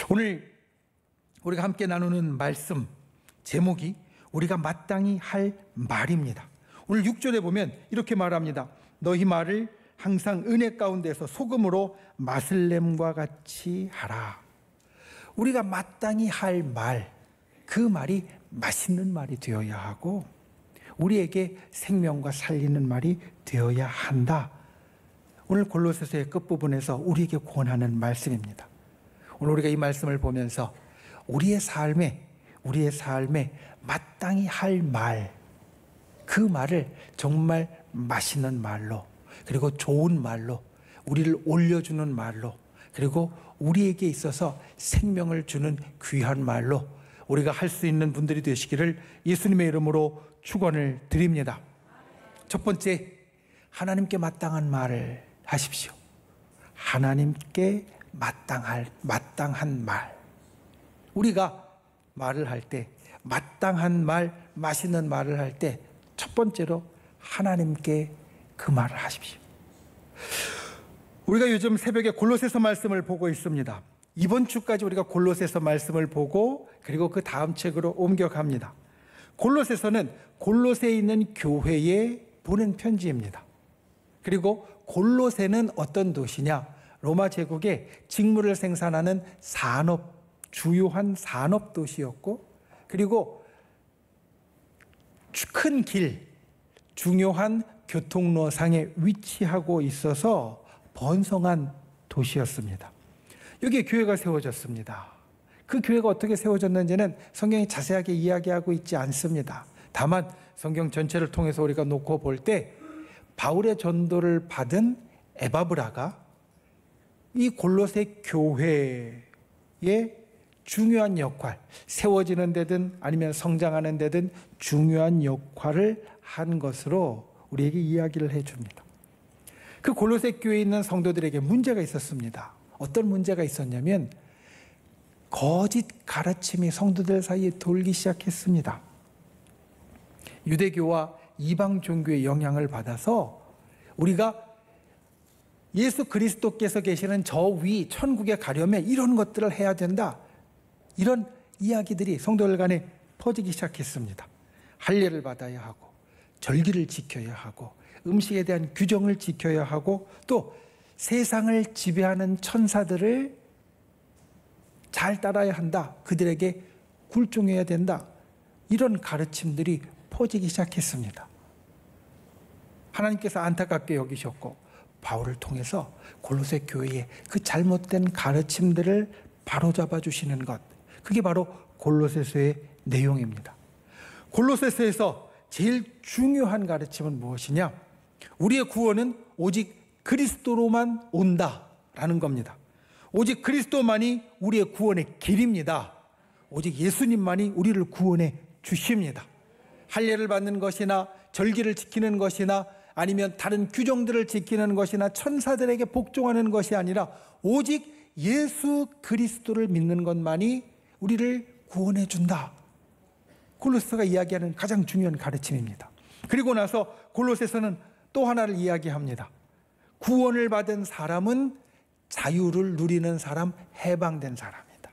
오늘 우리가 함께 나누는 말씀 제목이 우리가 마땅히 할 말입니다. 오늘 6절에 보면 이렇게 말합니다. 너희 말을 항상 은혜 가운데서 소금으로 맛을 냄과 같이 하라. 우리가 마땅히 할 말, 그 말이 맛있는 말이 되어야 하고 우리에게 생명과 살리는 말이 되어야 한다. 오늘 골로새서의 끝부분에서 우리에게 권하는 말씀입니다. 오늘 우리가 이 말씀을 보면서 우리의 삶에 마땅히 할 말, 그 말을 정말 맛있는 말로, 그리고 좋은 말로, 우리를 올려주는 말로, 그리고 우리에게 있어서 생명을 주는 귀한 말로 우리가 할 수 있는 분들이 되시기를 예수님의 이름으로 축원을 드립니다. 첫 번째, 하나님께 마땅한 말을 하십시오. 하나님께 마땅한 말. 우리가 말을 할 때, 마땅한 말, 맛있는 말을 할 때 첫 번째로 하나님께 그 말을 하십시오. 우리가 요즘 새벽에 골로새서 말씀을 보고 있습니다. 이번 주까지 우리가 골로새서 말씀을 보고 그리고 그 다음 책으로 옮겨갑니다. 골로새서는 골로새에 있는 교회에 보낸 편지입니다. 그리고 골로새는 어떤 도시냐? 로마 제국의 직물을 생산하는 주요한 산업 도시였고, 그리고 큰 길, 중요한 교통로상에 위치하고 있어서 번성한 도시였습니다. 여기에 교회가 세워졌습니다. 그 교회가 어떻게 세워졌는지는 성경이 자세하게 이야기하고 있지 않습니다. 다만 성경 전체를 통해서 우리가 놓고 볼 때 바울의 전도를 받은 에바브라가 이 골로새 교회의 중요한 역할, 세워지는 데든 아니면 성장하는 데든 중요한 역할을 한 것으로 우리에게 이야기를 해줍니다. 그 골로새 교회에 있는 성도들에게 문제가 있었습니다. 어떤 문제가 있었냐면 거짓 가르침이 성도들 사이에 돌기 시작했습니다. 유대교와 이방 종교의 영향을 받아서 우리가 예수 그리스도께서 계시는 저 위 천국에 가려면 이런 것들을 해야 된다, 이런 이야기들이 성도들 간에 퍼지기 시작했습니다. 할례를 받아야 하고 절기를 지켜야 하고 음식에 대한 규정을 지켜야 하고 또 세상을 지배하는 천사들을 잘 따라야 한다, 그들에게 굴종해야 된다, 이런 가르침들이 퍼지기 시작했습니다. 하나님께서 안타깝게 여기셨고 바울을 통해서 골로새 교회의 그 잘못된 가르침들을 바로잡아 주시는 것, 그게 바로 골로새서의 내용입니다. 골로새서에서 제일 중요한 가르침은 무엇이냐? 우리의 구원은 오직 그리스도로만 온다라는 겁니다. 오직 그리스도만이 우리의 구원의 길입니다. 오직 예수님만이 우리를 구원해 주십니다. 할례를 받는 것이나 절기를 지키는 것이나 아니면 다른 규정들을 지키는 것이나 천사들에게 복종하는 것이 아니라 오직 예수 그리스도를 믿는 것만이 우리를 구원해 준다. 골로새서가 이야기하는 가장 중요한 가르침입니다. 그리고 나서 골로새서는 또 하나를 이야기합니다. 구원을 받은 사람은 자유를 누리는 사람, 해방된 사람이다.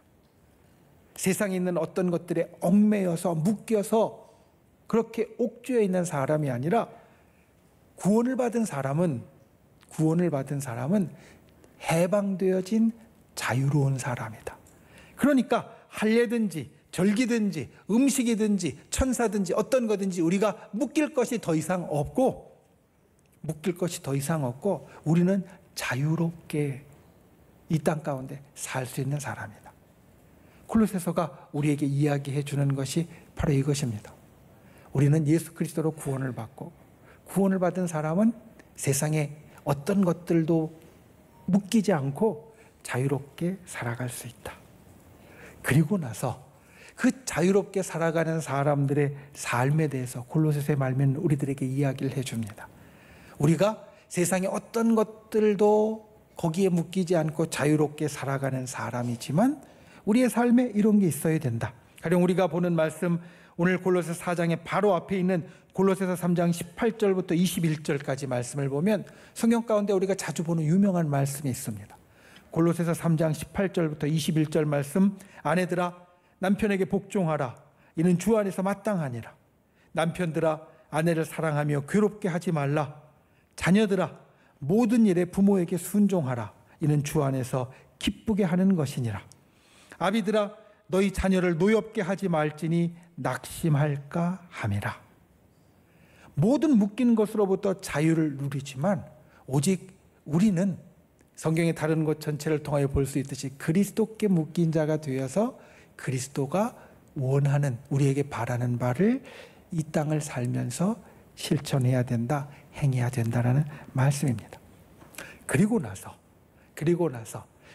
세상에 있는 어떤 것들에 얽매여서 묶여서 그렇게 옥죄어 있는 사람이 아니라 구원을 받은 사람은 해방되어진 자유로운 사람이다. 그러니까 할례든지 절기든지 음식이든지 천사든지 어떤 거든지 우리가 묶일 것이 더 이상 없고 우리는 자유롭게 이 땅 가운데 살 수 있는 사람이다. 골로새서가 우리에게 이야기해 주는 것이 바로 이것입니다. 우리는 예수 그리스도로 구원을 받고 구원을 받은 사람은 세상에 어떤 것들도 묶이지 않고 자유롭게 살아갈 수 있다. 그리고 나서 그 자유롭게 살아가는 사람들의 삶에 대해서 골로새서의 말씀은 우리들에게 이야기를 해줍니다. 우리가 세상에 어떤 것들도 거기에 묶이지 않고 자유롭게 살아가는 사람이지만 우리의 삶에 이런 게 있어야 된다. 가령 우리가 보는 말씀, 오늘 골로새서 4장의 바로 앞에 있는 골로새서 3장 18절부터 21절까지 말씀을 보면 성경 가운데 우리가 자주 보는 유명한 말씀이 있습니다. 골로새서 3장 18절부터 21절 말씀, 아내들아 남편에게 복종하라. 이는 주 안에서 마땅하니라. 남편들아 아내를 사랑하며 괴롭게 하지 말라. 자녀들아 모든 일에 부모에게 순종하라. 이는 주 안에서 기쁘게 하는 것이니라. 아비들아 너희 자녀를 노엽게 하지 말지니 낙심할까 함이라. 모든 묶인 것으로부터 자유를 누리지만 오직 우리는 성경의 다른 것 전체를 통하여 볼 수 있듯이 그리스도께 묶인 자가 되어서 그리스도가 원하는, 우리에게 바라는 바를 이 땅을 살면서 실천해야 된다, 행해야 된다라는 말씀입니다. 그리고 나서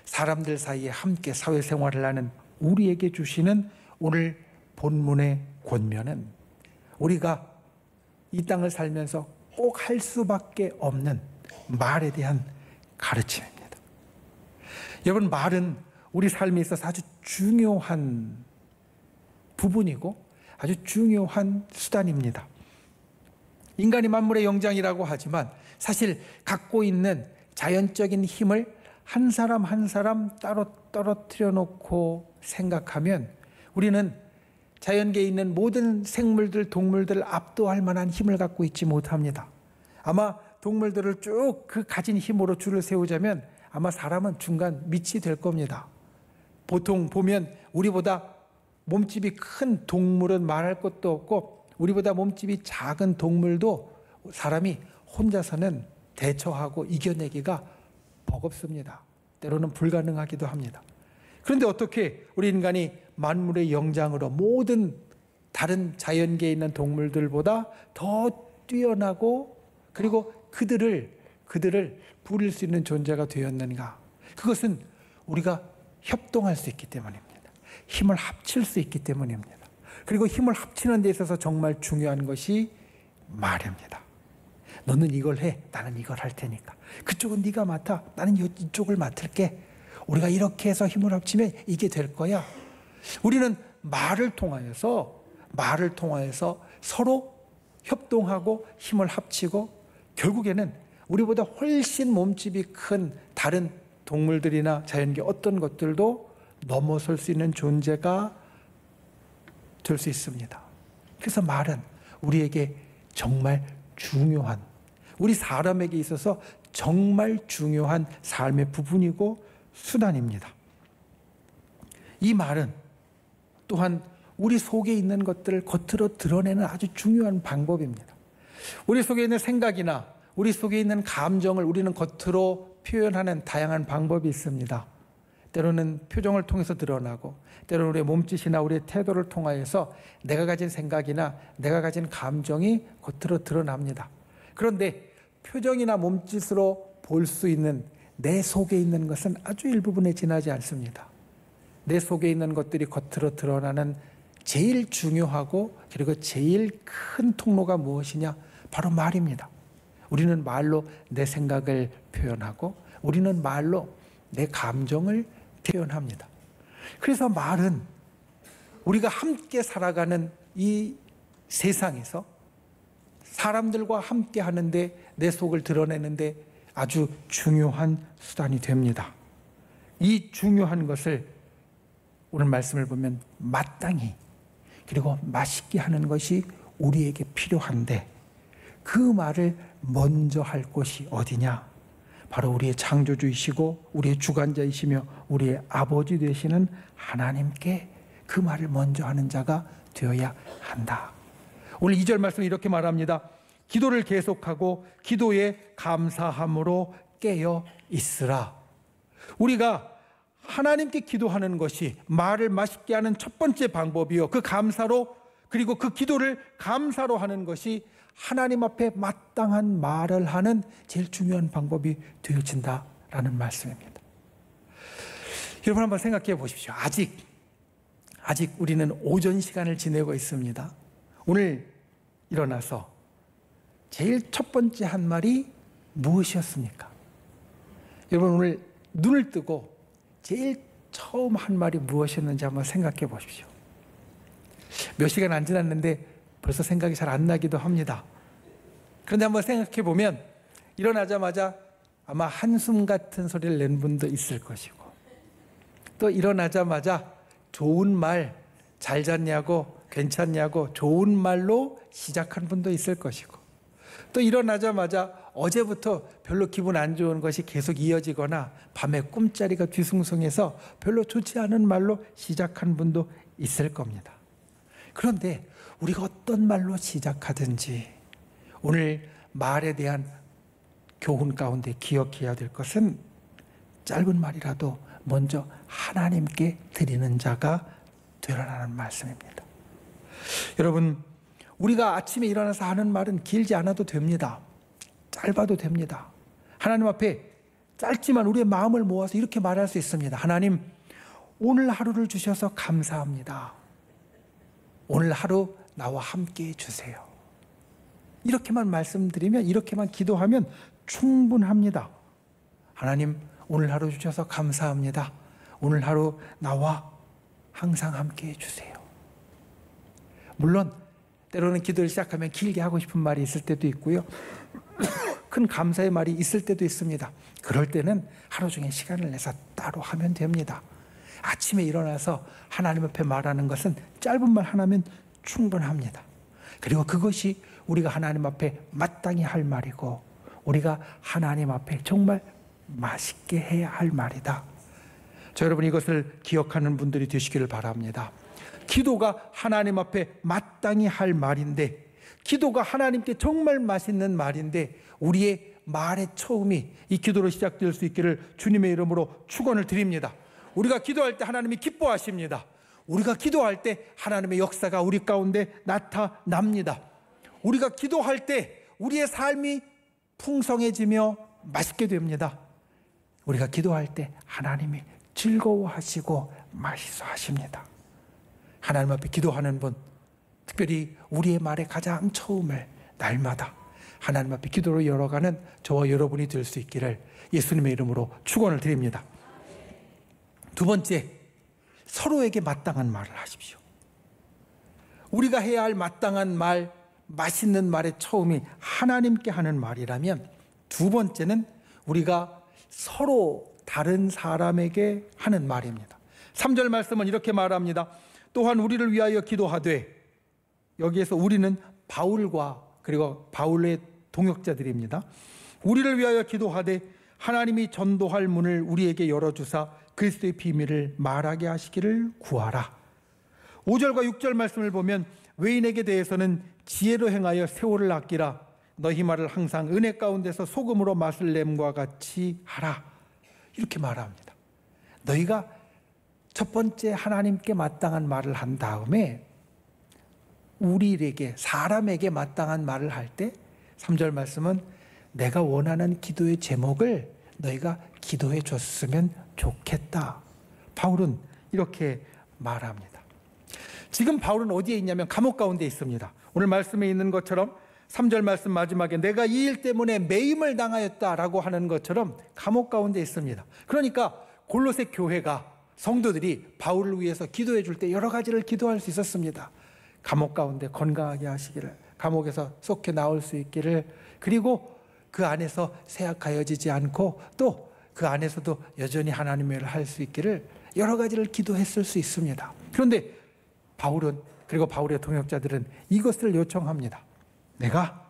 사람들 사이에 함께 사회생활을 하는 우리에게 주시는 오늘 본문의 권면은 우리가 이 땅을 살면서 꼭 할 수밖에 없는 말에 대한 가르침입니다. 여러분, 말은 우리 삶에 있어서 아주 중요한 부분이고 아주 중요한 수단입니다. 인간이 만물의 영장이라고 하지만 사실 갖고 있는 자연적인 힘을 한 사람 한 사람 따로 떨어뜨려 놓고 생각하면 우리는 자연계에 있는 모든 생물들, 동물들을 압도할 만한 힘을 갖고 있지 못합니다. 아마 동물들을 쭉 그 가진 힘으로 줄을 세우자면 아마 사람은 중간 밑이 될 겁니다. 보통 보면 우리보다 몸집이 큰 동물은 말할 것도 없고 우리보다 몸집이 작은 동물도 사람이 혼자서는 대처하고 이겨내기가 버겁습니다. 때로는 불가능하기도 합니다. 그런데 어떻게 우리 인간이 만물의 영장으로 모든 다른 자연계에 있는 동물들보다 더 뛰어나고 그리고 그들을 부릴 수 있는 존재가 되었는가? 그것은 우리가 협동할 수 있기 때문입니다. 힘을 합칠 수 있기 때문입니다. 그리고 힘을 합치는 데 있어서 정말 중요한 것이 말입니다. 너는 이걸 해, 나는 이걸 할 테니까. 그쪽은 네가 맡아, 나는 이쪽을 맡을게. 우리가 이렇게 해서 힘을 합치면 이게 될 거야. 우리는 말을 통하여서 서로 협동하고 힘을 합치고 결국에는 우리보다 훨씬 몸집이 큰 다른 동물들이나 자연계 어떤 것들도 넘어설 수 있는 존재가 될 수 있습니다. 그래서 말은 우리에게 정말 중요한, 우리 사람에게 있어서 정말 중요한 삶의 부분이고 수단입니다. 이 말은 또한 우리 속에 있는 것들을 겉으로 드러내는 아주 중요한 방법입니다. 우리 속에 있는 생각이나 우리 속에 있는 감정을 우리는 겉으로 표현하는 다양한 방법이 있습니다. 때로는 표정을 통해서 드러나고 때로는 우리의 몸짓이나 우리의 태도를 통하여서 내가 가진 생각이나 내가 가진 감정이 겉으로 드러납니다. 그런데 표정이나 몸짓으로 볼 수 있는 내 속에 있는 것은 아주 일부분에 지나지 않습니다. 내 속에 있는 것들이 겉으로 드러나는 제일 중요하고 그리고 제일 큰 통로가 무엇이냐? 바로 말입니다. 우리는 말로 내 생각을 표현하고 우리는 말로 내 감정을 표현합니다. 그래서 말은 우리가 함께 살아가는 이 세상에서 사람들과 함께 하는데 내 속을 드러내는데 아주 중요한 수단이 됩니다. 이 중요한 것을 오늘 말씀을 보면 마땅히 그리고 맛있게 하는 것이 우리에게 필요한데 그 말을 먼저 할 곳이 어디냐? 바로 우리의 창조주이시고 우리의 주관자이시며 우리의 아버지 되시는 하나님께 그 말을 먼저 하는 자가 되어야 한다. 오늘 2절 말씀은 이렇게 말합니다. 기도를 계속하고 기도에 감사함으로 깨어 있으라. 우리가 하나님께 기도하는 것이 말을 맛있게 하는 첫 번째 방법이요. 그 감사로 그리고 그 기도를 감사로 하는 것이 하나님 앞에 마땅한 말을 하는 제일 중요한 방법이 되어진다라는 말씀입니다. 여러분 한번 생각해 보십시오. 아직 우리는 오전 시간을 지내고 있습니다. 오늘 일어나서 제일 첫 번째 한 말이 무엇이었습니까? 여러분 오늘 눈을 뜨고 제일 처음 한 말이 무엇이었는지 한번 생각해 보십시오. 몇 시간 안 지났는데 벌써 생각이 잘 안 나기도 합니다. 그런데 한번 생각해 보면 일어나자마자 아마 한숨 같은 소리를 낸 분도 있을 것이고, 또 일어나자마자 좋은 말, 잘 잤냐고, 괜찮냐고 좋은 말로 시작한 분도 있을 것이고, 또 일어나자마자 어제부터 별로 기분 안 좋은 것이 계속 이어지거나 밤에 꿈자리가 뒤숭숭해서 별로 좋지 않은 말로 시작한 분도 있을 겁니다. 그런데 우리가 어떤 말로 시작하든지 오늘 말에 대한 교훈 가운데 기억해야 될 것은 짧은 말이라도 먼저 하나님께 드리는 자가 되라는 말씀입니다. 여러분, 우리가 아침에 일어나서 하는 말은 길지 않아도 됩니다. 짧아도 됩니다. 하나님 앞에 짧지만 우리의 마음을 모아서 이렇게 말할 수 있습니다. 하나님, 오늘 하루를 주셔서 감사합니다. 오늘 하루 나와 함께 해주세요. 이렇게만 말씀드리면, 이렇게만 기도하면 충분합니다. 하나님, 오늘 하루 주셔서 감사합니다. 오늘 하루 나와 항상 함께 해주세요. 물론 때로는 기도를 시작하면 길게 하고 싶은 말이 있을 때도 있고요. 큰 감사의 말이 있을 때도 있습니다. 그럴 때는 하루 중에 시간을 내서 따로 하면 됩니다. 아침에 일어나서 하나님 앞에 말하는 것은 짧은 말 하나면 충분합니다. 그리고 그것이 우리가 하나님 앞에 마땅히 할 말이고, 우리가 하나님 앞에 정말 맛있게 해야 할 말이다. 저 여러분, 이것을 기억하는 분들이 되시기를 바랍니다. 기도가 하나님 앞에 마땅히 할 말인데, 기도가 하나님께 정말 맛있는 말인데, 우리의 말의 처음이 이 기도로 시작될 수 있기를 주님의 이름으로 축원을 드립니다. 우리가 기도할 때 하나님이 기뻐하십니다. 우리가 기도할 때 하나님의 역사가 우리 가운데 나타납니다. 우리가 기도할 때 우리의 삶이 풍성해지며 맛있게 됩니다. 우리가 기도할 때 하나님이 즐거워하시고 맛있어 하십니다. 하나님 앞에 기도하는 분, 특별히 우리의 말의 가장 처음을 날마다 하나님 앞에 기도로 열어가는 저와 여러분이 될 수 있기를 예수님의 이름으로 축원을 드립니다. 두 번째, 서로에게 마땅한 말을 하십시오. 우리가 해야 할 마땅한 말, 맛있는 말의 처음이 하나님께 하는 말이라면, 두 번째는 우리가 서로 다른 사람에게 하는 말입니다. 3절 말씀은 이렇게 말합니다. 또한 우리를 위하여 기도하되, 여기에서 우리는 바울과 그리고 바울의 동역자들입니다. 우리를 위하여 기도하되 하나님이 전도할 문을 우리에게 열어주사 그리스도의 비밀을 말하게 하시기를 구하라. 5절과 6절 말씀을 보면, 외인에게 대해서는 지혜로 행하여 세월을 아끼라. 너희 말을 항상 은혜 가운데서 소금으로 맛을 냄과 같이 하라. 이렇게 말합니다. 너희가 첫 번째 하나님께 마땅한 말을 한 다음에 우리에게, 사람에게 마땅한 말을 할 때 3절 말씀은 내가 원하는 기도의 제목을 너희가 기도해 줬으면 좋겠다. 바울은 이렇게 말합니다. 지금 바울은 어디에 있냐면 감옥 가운데 있습니다. 오늘 말씀에 있는 것처럼 3절 말씀 마지막에 내가 이 일 때문에 매임을 당하였다라고 하는 것처럼 감옥 가운데 있습니다. 그러니까 골로새 교회가, 성도들이 바울을 위해서 기도해 줄 때 여러 가지를 기도할 수 있었습니다. 감옥 가운데 건강하게 하시기를, 감옥에서 속히 나올 수 있기를, 그리고 그 안에서 쇠약하여지지 않고 또 그 안에서도 여전히 하나님의 일을 할 수 있기를 여러 가지를 기도했을 수 있습니다. 그런데 바울은, 그리고 바울의 동역자들은 이것을 요청합니다. 내가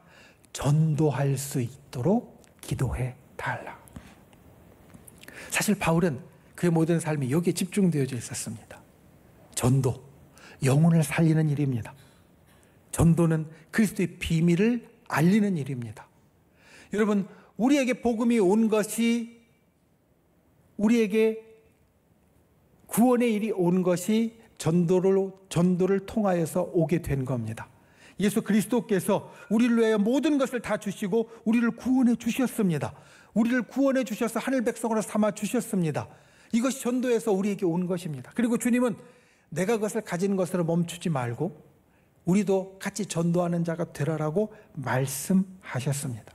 전도할 수 있도록 기도해 달라. 사실 바울은 그의 모든 삶이 여기에 집중되어져 있었습니다. 전도, 영혼을 살리는 일입니다. 전도는 그리스도의 비밀을 알리는 일입니다. 여러분, 우리에게 복음이 온 것이, 우리에게 구원의 일이 온 것이 전도를 통하여서 오게 된 겁니다. 예수 그리스도께서 우리를 위하여 모든 것을 다 주시고 우리를 구원해 주셨습니다. 우리를 구원해 주셔서 하늘 백성으로 삼아 주셨습니다. 이것이 전도에서 우리에게 온 것입니다. 그리고 주님은 내가 그것을 가진 것으로 멈추지 말고 우리도 같이 전도하는 자가 되라라고 말씀하셨습니다.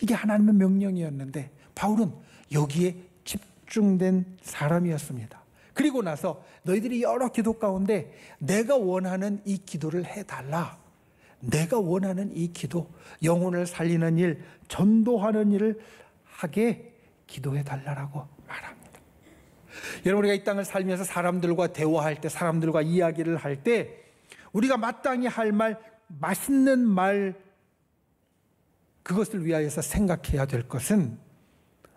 이게 하나님의 명령이었는데 바울은 여기에 집중된 사람이었습니다. 그리고 나서 너희들이 여러 기도 가운데 내가 원하는 이 기도를 해달라. 내가 원하는 이 기도, 영혼을 살리는 일, 전도하는 일을 하게 기도해 달라고 말합니다. 여러분, 우리가 이 땅을 살면서 사람들과 대화할 때, 사람들과 이야기를 할 때 우리가 마땅히 할 말, 맛있는 말, 그것을 위하여서 생각해야 될 것은,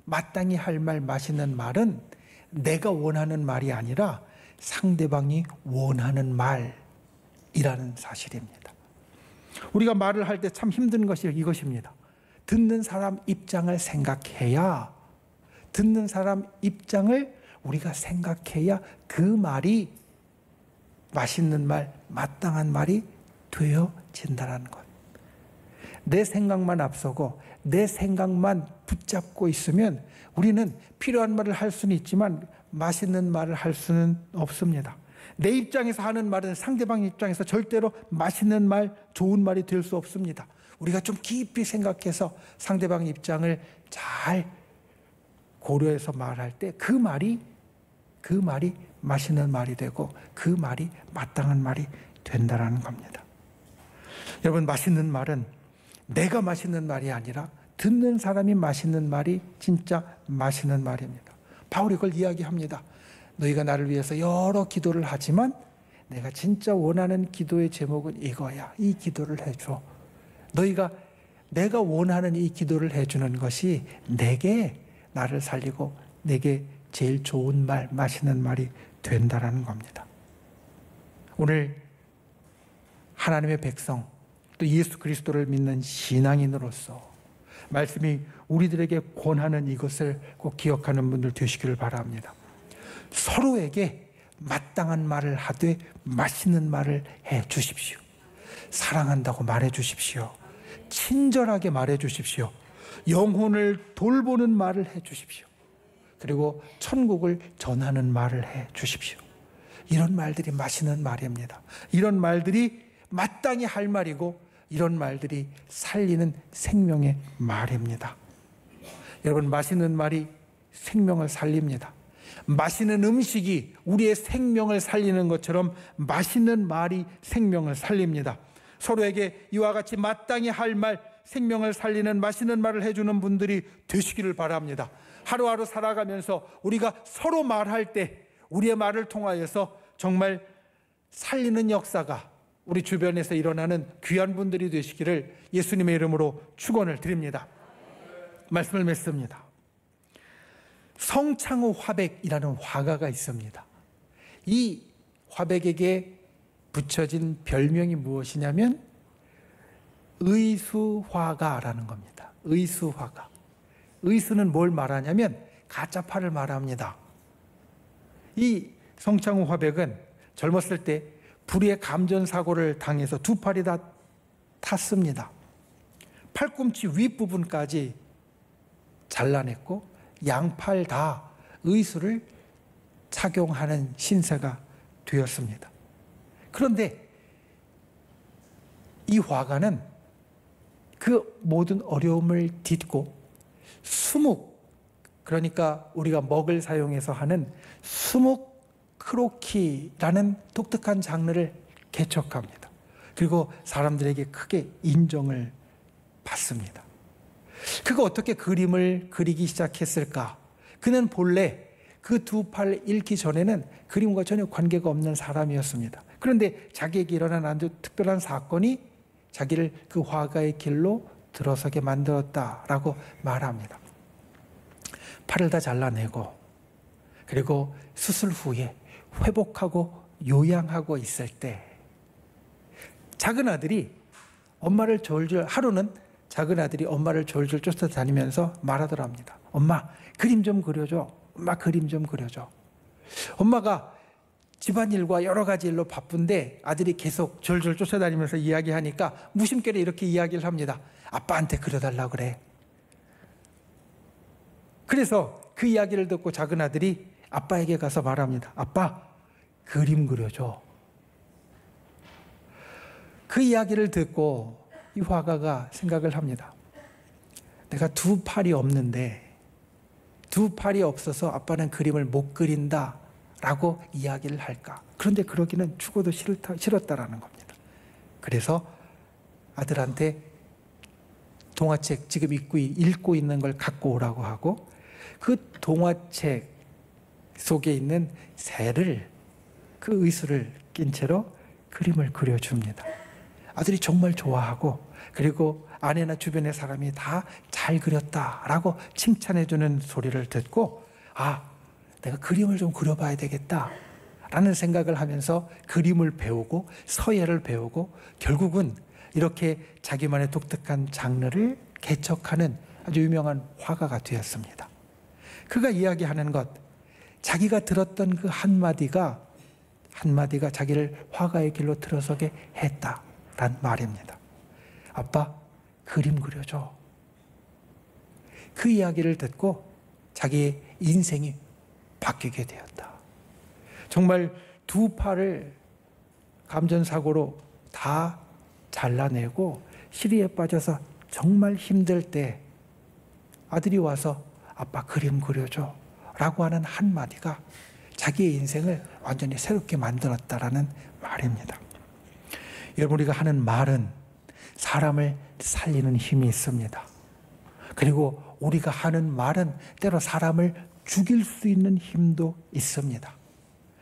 마땅히 할 말, 맛있는 말은 내가 원하는 말이 아니라 상대방이 원하는 말이라는 사실입니다. 우리가 말을 할 때 참 힘든 것이 이것입니다. 듣는 사람 입장을 생각해야, 듣는 사람 입장을 우리가 생각해야 그 말이 맛있는 말, 마땅한 말이 되어진다는 것. 내 생각만 앞서고 내 생각만 붙잡고 있으면 우리는 필요한 말을 할 수는 있지만 맛있는 말을 할 수는 없습니다. 내 입장에서 하는 말은 상대방 입장에서 절대로 맛있는 말, 좋은 말이 될 수 없습니다. 우리가 좀 깊이 생각해서 상대방 입장을 잘 고려해서 말할 때 그 말이 맛있는 말이 되고 그 말이 마땅한 말이 된다는 겁니다. 여러분, 맛있는 말은 내가 맛있는 말이 아니라 듣는 사람이 맛있는 말이 진짜 맛있는 말입니다. 바울이 그걸 이야기합니다. 너희가 나를 위해서 여러 기도를 하지만 내가 진짜 원하는 기도의 제목은 이거야. 이 기도를 해줘. 내가 원하는 이 기도를 해주는 것이 내게, 나를 살리고 내게 제일 좋은 말, 맛있는 말이 된다라는 겁니다. 오늘 하나님의 백성, 또 예수 그리스도를 믿는 신앙인으로서 말씀이 우리들에게 권하는 이것을 꼭 기억하는 분들 되시기를 바랍니다. 서로에게 마땅한 말을 하되 맛있는 말을 해 주십시오. 사랑한다고 말해 주십시오. 친절하게 말해 주십시오. 영혼을 돌보는 말을 해 주십시오. 그리고 천국을 전하는 말을 해 주십시오. 이런 말들이 맛있는 말입니다. 이런 말들이 마땅히 할 말이고 이런 말들이 살리는 생명의 말입니다. 여러분, 맛있는 말이 생명을 살립니다. 맛있는 음식이 우리의 생명을 살리는 것처럼 맛있는 말이 생명을 살립니다. 서로에게 이와 같이 마땅히 할 말, 생명을 살리는 맛있는 말을 해주는 분들이 되시기를 바랍니다. 하루하루 살아가면서 우리가 서로 말할 때 우리의 말을 통하여서 정말 살리는 역사가 우리 주변에서 일어나는 귀한 분들이 되시기를 예수님의 이름으로 축원을 드립니다. 말씀을 맺습니다. 성창후 화백이라는 화가가 있습니다. 이 화백에게 붙여진 별명이 무엇이냐면 의수화가라는 겁니다. 의수화가. 의수는 뭘 말하냐면 가짜파를 말합니다. 이 성창후 화백은 젊었을 때 불의의 감전사고를 당해서 두 팔이 다 탔습니다. 팔꿈치 윗부분까지 잘라냈고 양팔 다 의수를 착용하는 신세가 되었습니다. 그런데 이 화가는 그 모든 어려움을 딛고 수묵, 그러니까 우리가 먹을 사용해서 하는 수묵 크로키라는 독특한 장르를 개척합니다. 그리고 사람들에게 크게 인정을 받습니다. 그가 어떻게 그림을 그리기 시작했을까? 그는 본래 그 두 팔 잃기 전에는 그림과 전혀 관계가 없는 사람이었습니다. 그런데 자기에게 일어난 아주 특별한 사건이 자기를 그 화가의 길로 들어서게 만들었다라고 말합니다. 팔을 다 잘라내고 그리고 수술 후에 회복하고 요양하고 있을 때 작은 아들이 엄마를 졸졸, 하루는 작은 아들이 엄마를 졸졸 쫓아다니면서 말하더랍니다. 엄마, 그림 좀 그려줘. 엄마, 그림 좀 그려줘. 엄마가 집안일과 여러 가지 일로 바쁜데 아들이 계속 졸졸 쫓아다니면서 이야기하니까 무심결에 이렇게 이야기를 합니다. 아빠한테 그려달라 그래. 그래서 그 이야기를 듣고 작은 아들이 아빠에게 가서 말합니다. 아빠, 그림 그려줘. 그 이야기를 듣고 이 화가가 생각을 합니다. 내가 두 팔이 없는데 두 팔이 없어서 아빠는 그림을 못 그린다 라고 이야기를 할까? 그런데 그러기는 죽어도 싫었다라는 겁니다. 그래서 아들한테 동화책 지금 읽고 있는 걸 갖고 오라고 하고 그 동화책 속에 있는 새를, 그 의수를 낀 채로 그림을 그려줍니다. 아들이 정말 좋아하고, 그리고 아내나 주변의 사람이 다 잘 그렸다라고 칭찬해주는 소리를 듣고, 아, 내가 그림을 좀 그려봐야 되겠다 라는 생각을 하면서 그림을 배우고 서예를 배우고 결국은 이렇게 자기만의 독특한 장르를 개척하는 아주 유명한 화가가 되었습니다. 그가 이야기하는 것, 자기가 들었던 그 한마디가 자기를 화가의 길로 들어서게 했다란 말입니다. 아빠, 그림 그려줘. 그 이야기를 듣고 자기의 인생이 바뀌게 되었다. 정말 두 팔을 감전사고로 다 잘라내고 시리에 빠져서 정말 힘들 때 아들이 와서 아빠 그림 그려줘 라고 하는 한마디가 자기의 인생을 완전히 새롭게 만들었다라는 말입니다. 여러분, 우리가 하는 말은 사람을 살리는 힘이 있습니다. 그리고 우리가 하는 말은 때로 사람을 죽일 수 있는 힘도 있습니다.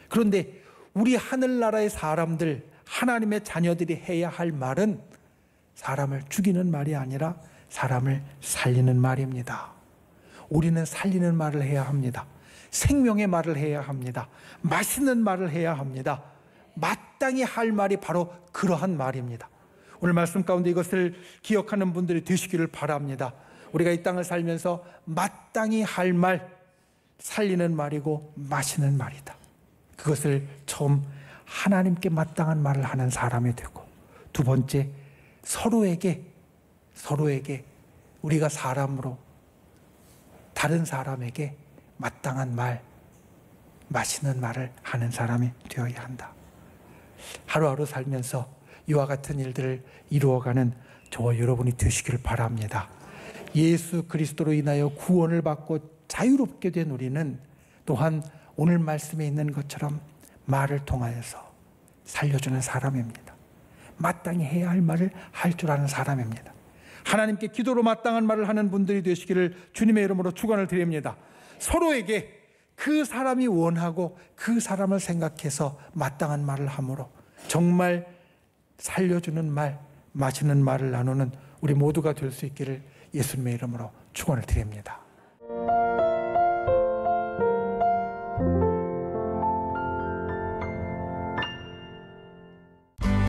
그런데 우리 하늘나라의 사람들, 하나님의 자녀들이 해야 할 말은 사람을 죽이는 말이 아니라 사람을 살리는 말입니다. 우리는 살리는 말을 해야 합니다. 생명의 말을 해야 합니다. 맛있는 말을 해야 합니다. 마땅히 할 말이 바로 그러한 말입니다. 오늘 말씀 가운데 이것을 기억하는 분들이 되시기를 바랍니다. 우리가 이 땅을 살면서 마땅히 할 말, 살리는 말이고 맛있는 말이다. 그것을 처음 하나님께 마땅한 말을 하는 사람이 되고, 두 번째, 서로에게 우리가 사람으로 다른 사람에게 마땅한 말, 맛있는 말을 하는 사람이 되어야 한다. 하루하루 살면서 이와 같은 일들을 이루어가는 저와 여러분이 되시기를 바랍니다. 예수 그리스도로 인하여 구원을 받고 자유롭게 된 우리는 또한 오늘 말씀에 있는 것처럼 말을 통하여서 살려주는 사람입니다. 마땅히 해야 할 말을 할 줄 아는 사람입니다. 하나님께 기도로 마땅한 말을 하는 분들이 되시기를 주님의 이름으로 축원을 드립니다. 서로에게 그 사람이 원하고 그 사람을 생각해서 마땅한 말을 함으로 정말 살려주는 말, 맛있는 말을 나누는 우리 모두가 될 수 있기를 예수님의 이름으로 축원을 드립니다.